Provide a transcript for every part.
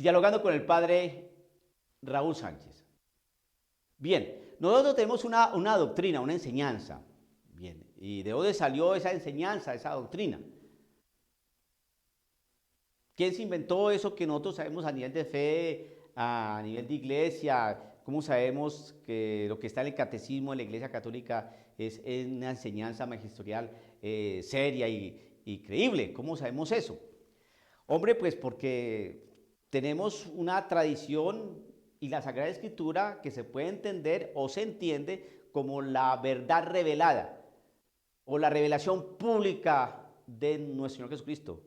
dialogando con el padre Raúl Sánchez. Bien, nosotros tenemos una doctrina, una enseñanza. Bien, ¿y de dónde salió esa enseñanza, esa doctrina? ¿Quién se inventó eso que nosotros sabemos a nivel de fe, a nivel de iglesia? ¿Cómo sabemos que lo que está en el catecismo de la Iglesia Católica es una enseñanza magisterial seria y creíble? ¿Cómo sabemos eso? Hombre, pues porque tenemos una tradición y la Sagrada Escritura que se puede entender o se entiende como la verdad revelada o la revelación pública de nuestro Señor Jesucristo.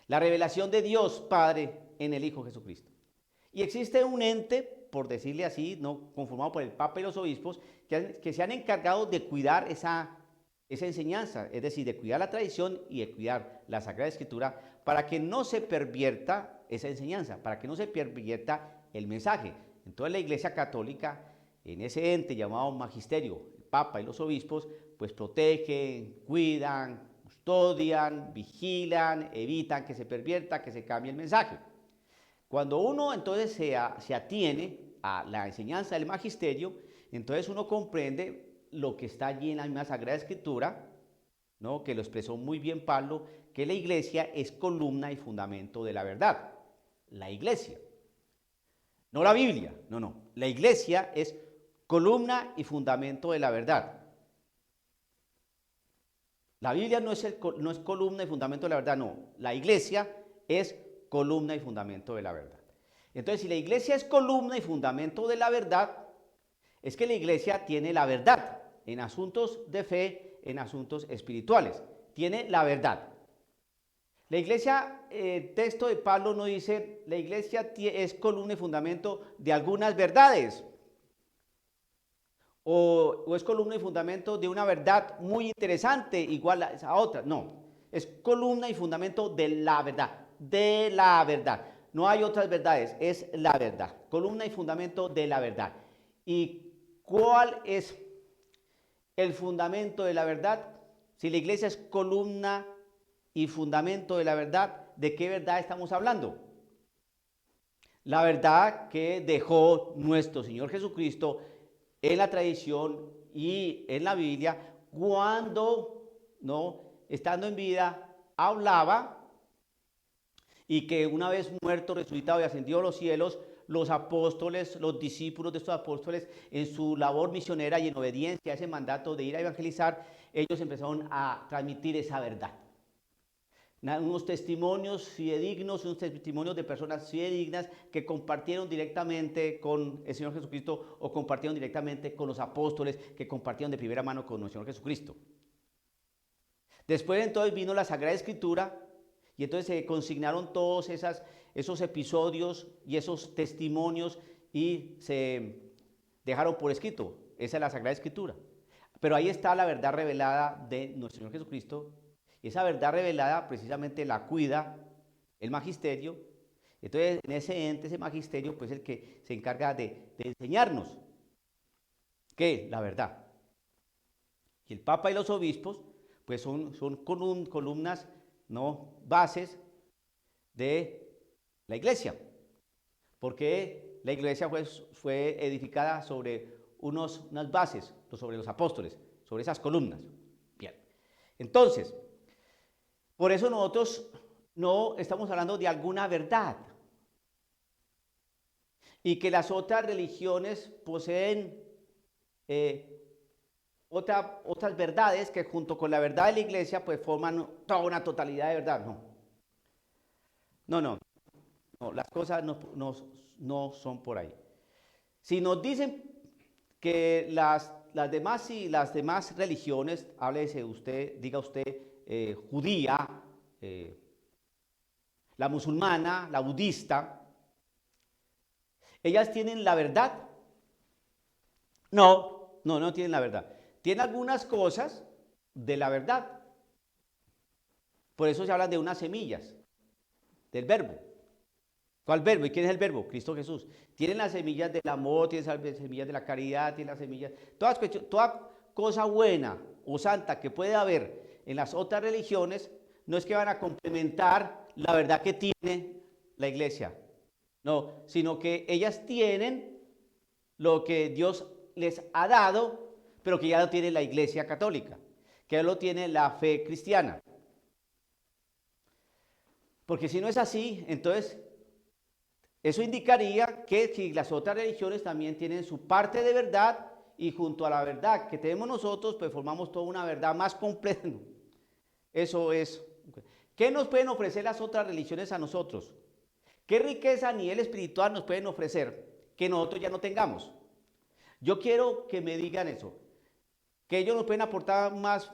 La revelación de Dios Padre en el Hijo Jesucristo. Y existe un ente, por decirle así, no conformado por el Papa y los obispos, que se han encargado de cuidar esa enseñanza, es decir, de cuidar la tradición y de cuidar la Sagrada Escritura para que no se pervierta esa enseñanza, para que no se pervierta el mensaje. Entonces la Iglesia Católica, en ese ente llamado magisterio, el Papa y los obispos, pues protegen, cuidan, custodian, vigilan, evitan que se pervierta, que se cambie el mensaje. Cuando uno entonces se atiene a la enseñanza del magisterio, entonces uno comprende lo que está allí en la misma Sagrada Escritura, ¿no? Que lo expresó muy bien Pablo, que la iglesia es columna y fundamento de la verdad. La iglesia, no la Biblia, no. La iglesia es columna y fundamento de la verdad. La Biblia no es columna y fundamento de la verdad, no. La iglesia es columna y fundamento de la verdad. Entonces, si la iglesia es columna y fundamento de la verdad, es que la iglesia tiene la verdad en asuntos de fe, en asuntos espirituales. Tiene la verdad. La iglesia, el texto de Pablo no dice, la iglesia es columna y fundamento de algunas verdades. O es columna y fundamento de una verdad muy interesante, igual a otra. No, es columna y fundamento de la verdad. De la verdad. No hay otras verdades, es la verdad. Columna y fundamento de la verdad. ¿Y cuál es el fundamento de la verdad? Si la iglesia es columna y fundamento de la verdad, ¿de qué verdad estamos hablando? La verdad que dejó nuestro Señor Jesucristo en la tradición y en la Biblia cuando, ¿no?, estando en vida, hablaba, y que una vez muerto, resucitado y ascendido a los cielos, los apóstoles, los discípulos de estos apóstoles, en su labor misionera y en obediencia a ese mandato de ir a evangelizar, ellos empezaron a transmitir esa verdad. Unos testimonios fidedignos, unos testimonios de personas fidedignas que compartieron directamente con el Señor Jesucristo o compartieron directamente con los apóstoles que compartieron de primera mano con nuestro Señor Jesucristo. Después entonces vino la Sagrada Escritura y entonces se consignaron todos esos episodios y esos testimonios y se dejaron por escrito. Esa es la Sagrada Escritura. Pero ahí está la verdad revelada de nuestro Señor Jesucristo. Y esa verdad revelada precisamente la cuida el magisterio. Entonces, en ese ente, ese magisterio, pues es el que se encarga de enseñarnos ¿qué? La verdad. Y el Papa y los obispos, pues son columnas, ¿no?, bases de la iglesia. Porque la iglesia fue edificada sobre unas bases, sobre los apóstoles, sobre esas columnas. Bien. Entonces, por eso nosotros no estamos hablando de alguna verdad. Y que las otras religiones poseen otras verdades que junto con la verdad de la iglesia pues forman toda una totalidad de verdad. No, las cosas no son por ahí. Si nos dicen que las demás religiones, háblese usted, diga usted, judía, la musulmana, la budista, ellas tienen la verdad. No tienen la verdad. Tienen algunas cosas de la verdad. Por eso se hablan de unas semillas, del verbo. ¿Cuál verbo? ¿Y quién es el verbo? Cristo Jesús. Tienen las semillas del amor, tienen las semillas de la caridad, tienen las semillas, toda cosa buena o santa que puede haber en las otras religiones, no es que van a complementar la verdad que tiene la iglesia. No, sino que ellas tienen lo que Dios les ha dado, pero que ya lo tiene la iglesia católica, que ya lo tiene la fe cristiana. Porque si no es así, entonces eso indicaría que si las otras religiones también tienen su parte de verdad y junto a la verdad que tenemos nosotros, pues formamos toda una verdad más completa. Eso es. ¿Qué nos pueden ofrecer las otras religiones a nosotros? ¿Qué riqueza a nivel espiritual nos pueden ofrecer que nosotros ya no tengamos? Yo quiero que me digan eso, que ellos nos pueden aportar más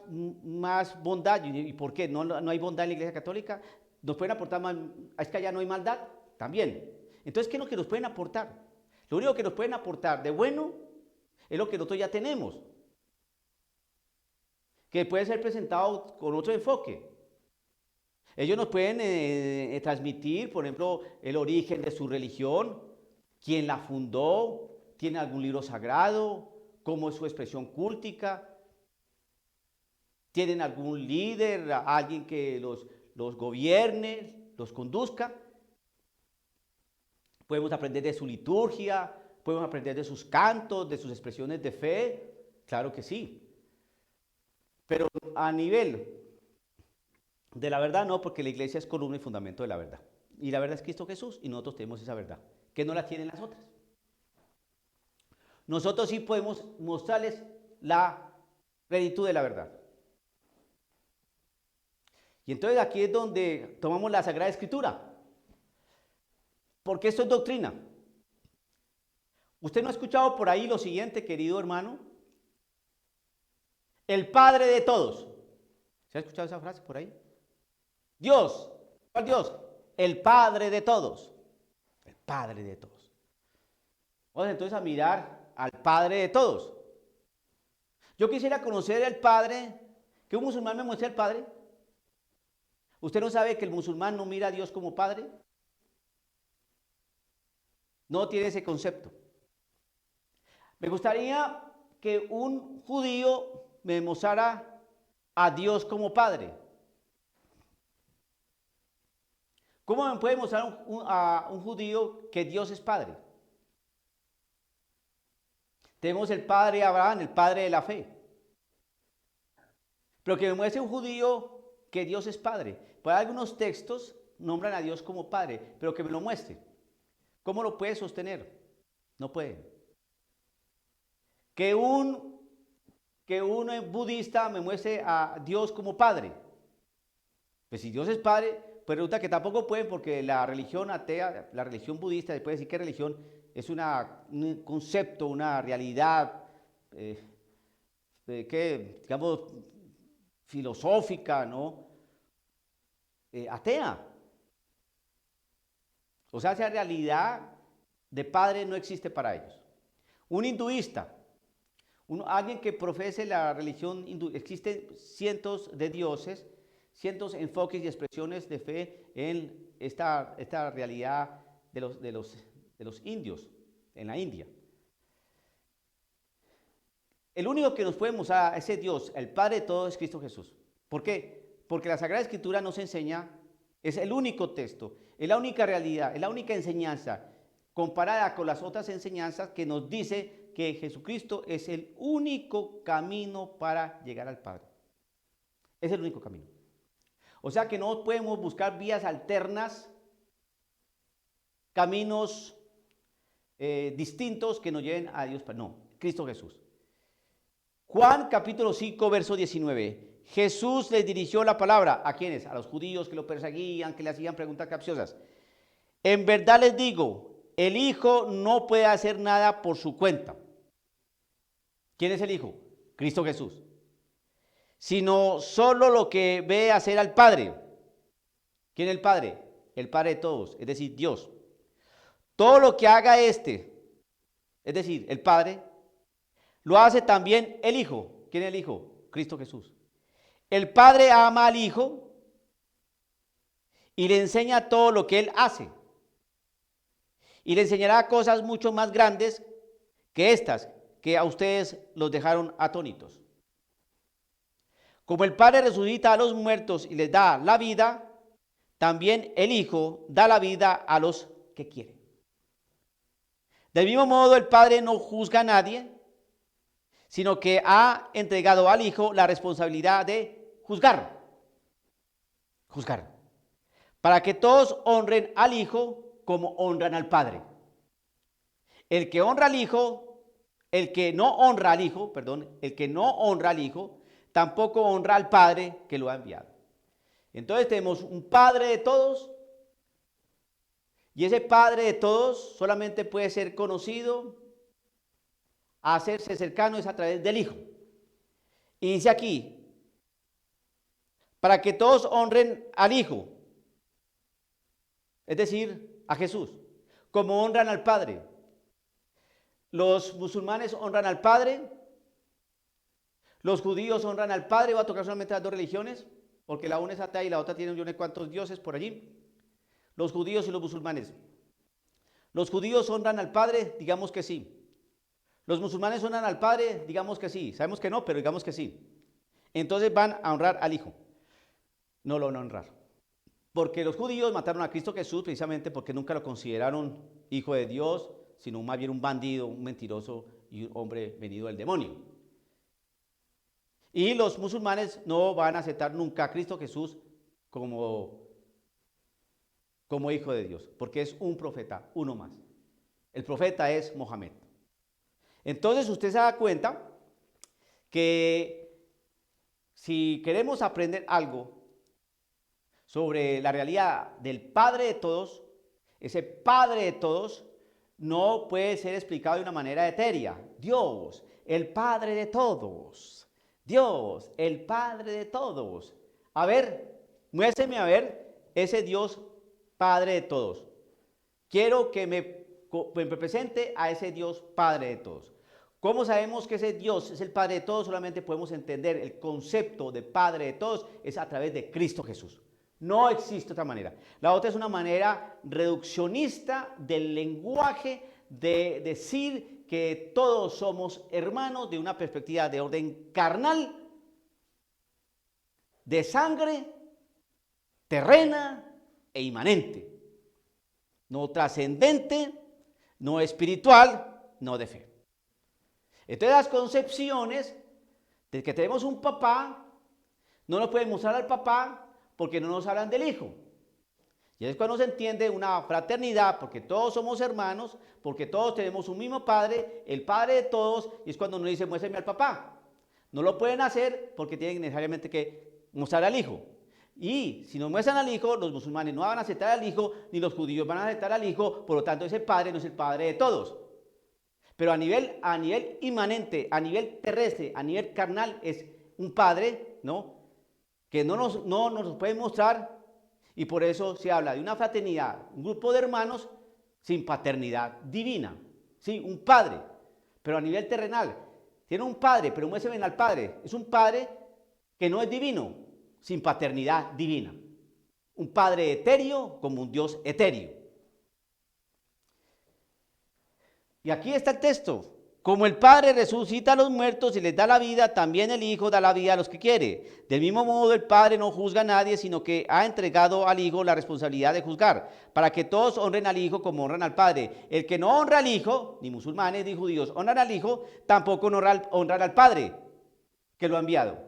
bondad. ¿Y por qué? ¿No hay bondad en la Iglesia Católica? ¿Nos pueden aportar más? ¿Es que allá no hay maldad? También. Entonces, ¿qué es lo que nos pueden aportar? Lo único que nos pueden aportar de bueno es lo que nosotros ya tenemos, que puede ser presentado con otro enfoque. Ellos nos pueden transmitir, por ejemplo, el origen de su religión, quién la fundó, tiene algún libro sagrado, cómo es su expresión cúltica, tienen algún líder, alguien que los gobierne, los conduzca. Podemos aprender de su liturgia, podemos aprender de sus cantos, de sus expresiones de fe, claro que sí. Pero a nivel de la verdad no, porque la iglesia es columna y fundamento de la verdad. Y la verdad es Cristo Jesús y nosotros tenemos esa verdad, que no la tienen las otras. Nosotros sí podemos mostrarles la plenitud de la verdad. Y entonces aquí es donde tomamos la Sagrada Escritura. Porque esto es doctrina. ¿Usted no ha escuchado por ahí lo siguiente, querido hermano? El Padre de todos. ¿Se ha escuchado esa frase por ahí? Dios. ¿Cuál Dios? El Padre de todos. El Padre de todos. Vamos entonces a mirar al Padre de todos. Yo quisiera conocer al Padre, que un musulmán me muestre al Padre. ¿Usted no sabe que el musulmán no mira a Dios como Padre? No tiene ese concepto. Me gustaría que un judío me demostrara a Dios como Padre. ¿Cómo me puede mostrar a un judío que Dios es Padre? Tenemos el Padre Abraham, el Padre de la fe. Pero que me muestre un judío que Dios es Padre. Por algunos textos nombran a Dios como Padre, pero que me lo muestre. ¿Cómo lo puede sostener? No puede. Que un budista me muestre a Dios como Padre. Pues si Dios es Padre, pues resulta que tampoco pueden, porque la religión atea, la religión budista, se puede decir que religión es un concepto, una realidad, que digamos, filosófica, ¿no? Atea. O sea, esa realidad de Padre no existe para ellos. Un hinduista, alguien que profese la religión hindú, existen cientos de dioses, cientos de enfoques y expresiones de fe en esta realidad de los indios, en la India. El único que nos puede mostrar a ese Dios, el Padre de todo, es Cristo Jesús. ¿Por qué? Porque la Sagrada Escritura nos enseña, es el único texto, es la única realidad, es la única enseñanza, comparada con las otras enseñanzas, que nos dice que Jesucristo es el único camino para llegar al Padre. Es el único camino. O sea que no podemos buscar vías alternas, caminos distintos que nos lleven a Dios. No, Cristo Jesús. Juan capítulo 5, verso 19. Jesús les dirigió la palabra. ¿A quiénes? A los judíos que lo perseguían, que le hacían preguntas capciosas. En verdad les digo, el Hijo no puede hacer nada por su cuenta. ¿Quién es el Hijo? Cristo Jesús. Sino solo lo que ve hacer al Padre. ¿Quién es el Padre? El Padre de todos, es decir, Dios. Todo lo que haga es decir, el Padre, lo hace también el Hijo. ¿Quién es el Hijo? Cristo Jesús. El Padre ama al Hijo y le enseña todo lo que Él hace. Y le enseñará cosas mucho más grandes que estas, que a ustedes los dejaron atónitos. Como el Padre resucita a los muertos y les da la vida, también el Hijo da la vida a los que quiere. Del mismo modo, el Padre no juzga a nadie, sino que ha entregado al Hijo la responsabilidad de juzgar. Juzgar. Para que todos honren al Hijo como honran al Padre. El que honra al Hijo, el que no honra al Hijo, el que no honra al Hijo, tampoco honra al Padre que lo ha enviado. Entonces tenemos un Padre de todos, y ese Padre de todos solamente puede ser conocido, hacerse cercano es a través del Hijo. Y dice aquí, para que todos honren al Hijo, es decir, a Jesús, como honran al Padre. Los musulmanes honran al Padre, los judíos honran al Padre. Va a tocar solamente las dos religiones, porque la una es atea y la otra tiene yo no sé cuántos dioses por allí. Los judíos y los musulmanes. Los judíos honran al Padre, digamos que sí. Los musulmanes honran al Padre, digamos que sí. Sabemos que no, pero digamos que sí. Entonces van a honrar al Hijo. No lo van a honrar. Porque los judíos mataron a Cristo Jesús precisamente porque nunca lo consideraron hijo de Dios, sino más bien un bandido, un mentiroso y un hombre venido del demonio. Y los musulmanes no van a aceptar nunca a Cristo Jesús como hijo de Dios, porque es un profeta, uno más. El profeta es Mohammed. Entonces usted se da cuenta que si queremos aprender algo sobre la realidad del Padre de todos, ese Padre de todos no puede ser explicado de una manera etérea. Dios, el Padre de todos. Dios, el Padre de todos. A ver, muéstrame a ver ese Dios Padre de todos. Quiero que me presente a ese Dios Padre de todos. ¿Cómo sabemos que ese Dios es el Padre de todos? Solamente podemos entender el concepto de Padre de todos es a través de Cristo Jesús. No existe otra manera. La otra es una manera reduccionista del lenguaje de decir que todos somos hermanos de una perspectiva de orden carnal, de sangre, terrena e inmanente. No trascendente, no espiritual, no de fe. Entonces las concepciones de que tenemos un papá, no nos pueden mostrar al papá porque no nos hablan del Hijo. Y es cuando se entiende una fraternidad, porque todos somos hermanos, porque todos tenemos un mismo Padre, el Padre de todos, y es cuando nos dice, muéstrame al papá. No lo pueden hacer porque tienen necesariamente que mostrar al Hijo. Y si nos muestran al Hijo, los musulmanes no van a aceptar al Hijo, ni los judíos van a aceptar al Hijo, por lo tanto ese Padre no es el Padre de todos. Pero a nivel inmanente, a nivel terrestre, a nivel carnal, es un Padre, ¿no?, que no nos puede mostrar, y por eso se habla de una fraternidad, un grupo de hermanos sin paternidad divina. Sí, un Padre, pero a nivel terrenal. Tiene un Padre, pero muéstrame al Padre. Es un Padre que no es divino, sin paternidad divina. Un Padre etéreo como un Dios etéreo. Y aquí está el texto. Como el Padre resucita a los muertos y les da la vida, también el Hijo da la vida a los que quiere. Del mismo modo, el Padre no juzga a nadie, sino que ha entregado al Hijo la responsabilidad de juzgar, para que todos honren al Hijo como honran al Padre. El que no honra al Hijo, ni musulmanes ni judíos honran al Hijo, tampoco honran al Padre que lo ha enviado.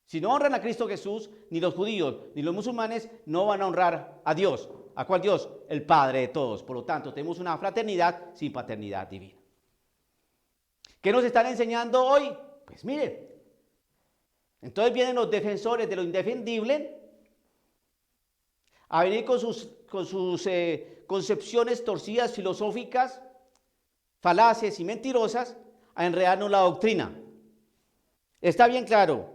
Si no honran a Cristo Jesús, ni los judíos ni los musulmanes no van a honrar a Dios. ¿A cuál Dios? El Padre de todos. Por lo tanto, tenemos una fraternidad sin paternidad divina. ¿Qué nos están enseñando hoy? Pues mire, entonces vienen los defensores de lo indefendible a venir con sus concepciones torcidas, filosóficas, falaces y mentirosas, a enredarnos la doctrina. Está bien claro.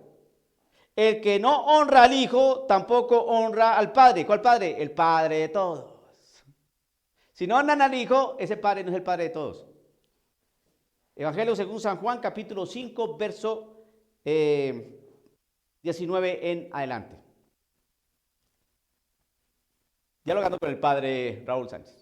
El que no honra al Hijo, tampoco honra al Padre. ¿Cuál Padre? El Padre de todos. Si no honran al Hijo, ese Padre no es el Padre de todos. Evangelio según San Juan, capítulo 5, verso 19 en adelante. Dialogando con el Padre Raúl Sánchez.